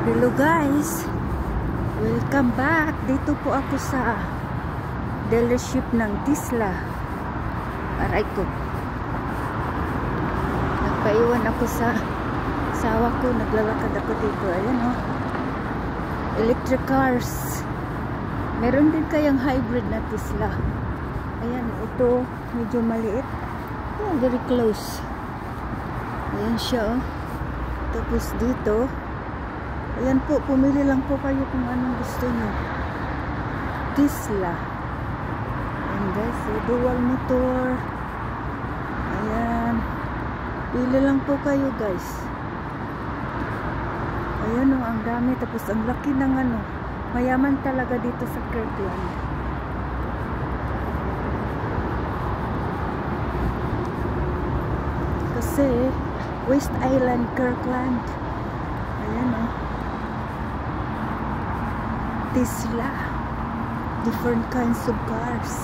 Hello guys, welcome back. Dito po ako sa dealership ng Tesla. Aray ko, nagpaiwan ako sa asawa ko, naglalakad ako dito. Ayan o, electric cars. Meron din kayang hybrid na Tesla. Ayan, ito medyo maliit. Oh, very close. Ayan siya o. Tapos dito, ayan po, pumili lang po kayo kung anong gusto nyo. Tesla. Ayan guys, so dual motor. Ayan. Pili lang po kayo guys. Ayan o, ang dami. Tapos ang laki ng ano. Mayaman talaga dito sa Kirkland. Kasi, West Island, Kirkland. Ayan o. Tesla, different kinds of cars.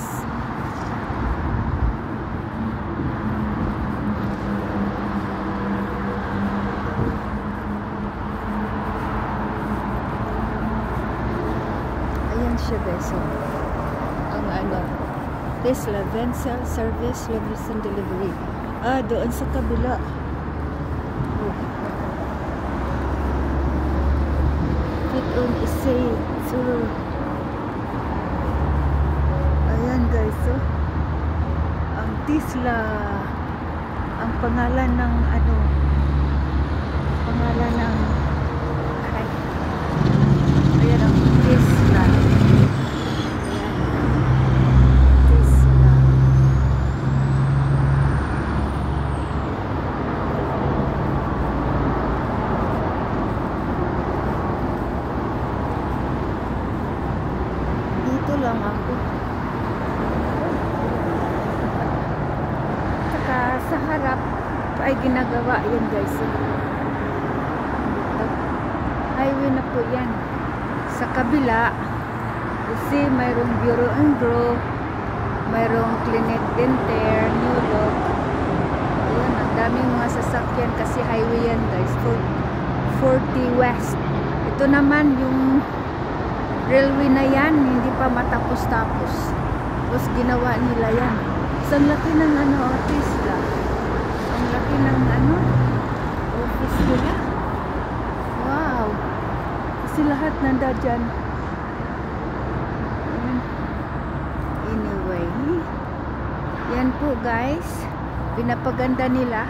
Ayan siya guys. Ang ano, Tesla Venture Service, Service and Delivery. Ah, doon sa kabila. Fit on essay. So, ayan guys, so, ang Tesla, ang pangalan ng ano, pangalan ng ayan ang Tesla. Ayan, Tesla. Dito lang ako. Saka sa harap ay ginagawa yan guys. Dito. Highway na po yan. Sa kabila, kasi mayroong Bureau and Grow, mayroong Clinic Dentaire, New Look. Ayan, ang daming mga sasakyan kasi highway yan guys. 40 West. Ito naman yung railway na yan, hindi pa matapos-tapos. Tapos ginawa nila yan. So, ang laki ng ano, Tesla. Ang laki ng ano, office nila. Wow! Kasi lahat nanda dyan. Anyway, yan po guys. Pinapaganda nila.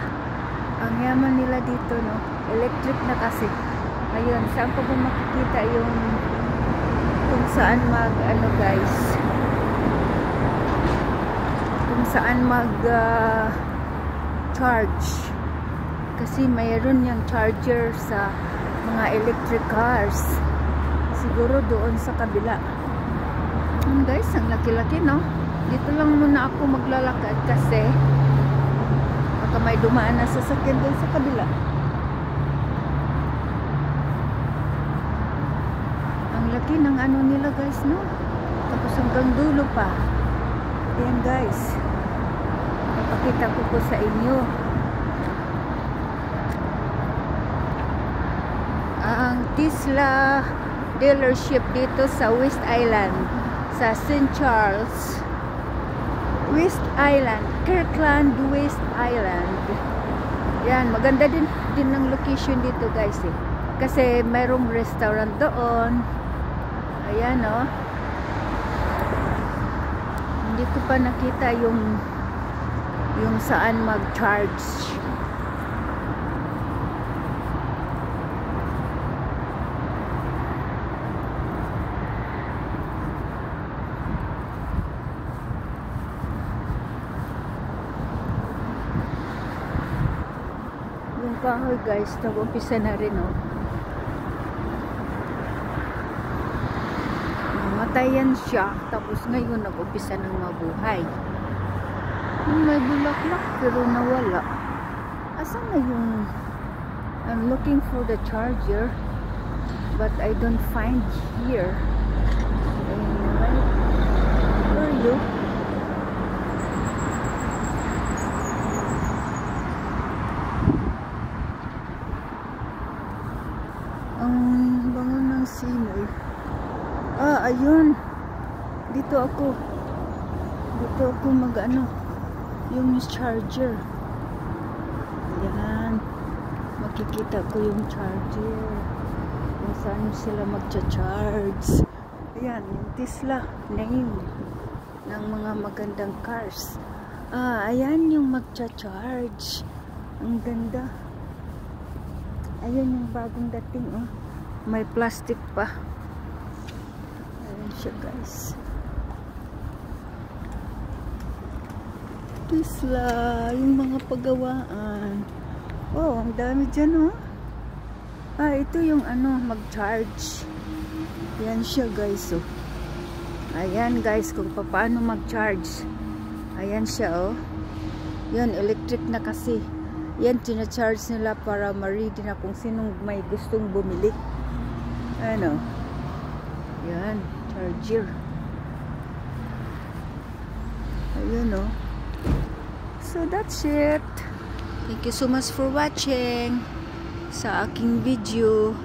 Ang yaman nila dito, no? Electric na kasi. Ayun, saan pa ba makikita yung kung saan mag ano guys, kung saan mag charge, kasi mayroon yung charger sa mga electric cars. Siguro doon sa kabila. Guys, ang laki-laki no. Dito lang muna ako maglalakad kasi baka may dumaan na sasakyan doon sa kabila. Laki ng ano nila guys, no? Tapos hanggang dulo pa. Ayan guys, napakita ko po sa inyo ang Tesla dealership dito sa West Island, sa St. Charles West Island, Kirkland West Island. Yan, maganda din ng location dito guys eh. Kasi mayroong restaurant doon. Ayan o. Hindi ko pa nakita yung saan mag-charge. Yung kahoy guys, nag-umpisa na rin o. Matayan siya, tapos ngayon nag-umpisa ng mabuhay. May bulaklak pero nawala. Asan na yung I'm looking for the charger but I don't find here. Anyway, where are you? Ang bango ng simoy. Ayun. Dito ako mag-ano, yung charger. Ayan. Makikita ko yung charger. Kung saan sila magcha-charge. Ayan, yung Tesla name ng mga magandang cars. Ayan yung magcha-charge. Ang ganda. Ayan yung bagong dating, oh. May plastic pa. Ayan siya, guys. Tesla, yung mga paggawaan. Oh, ang dami dyan, oh. Ito yung ano, mag-charge. Ayan siya, guys, oh. Ayan, guys, kung paano mag-charge. Ayan siya, oh. Yan, electric na kasi. Yan, tina-charge nila para ma-ready na kung sinong may gustong bumili. Ano? Yan, charger. Ayan, oh. So, that's it. Thank you so much for watching sa aking video.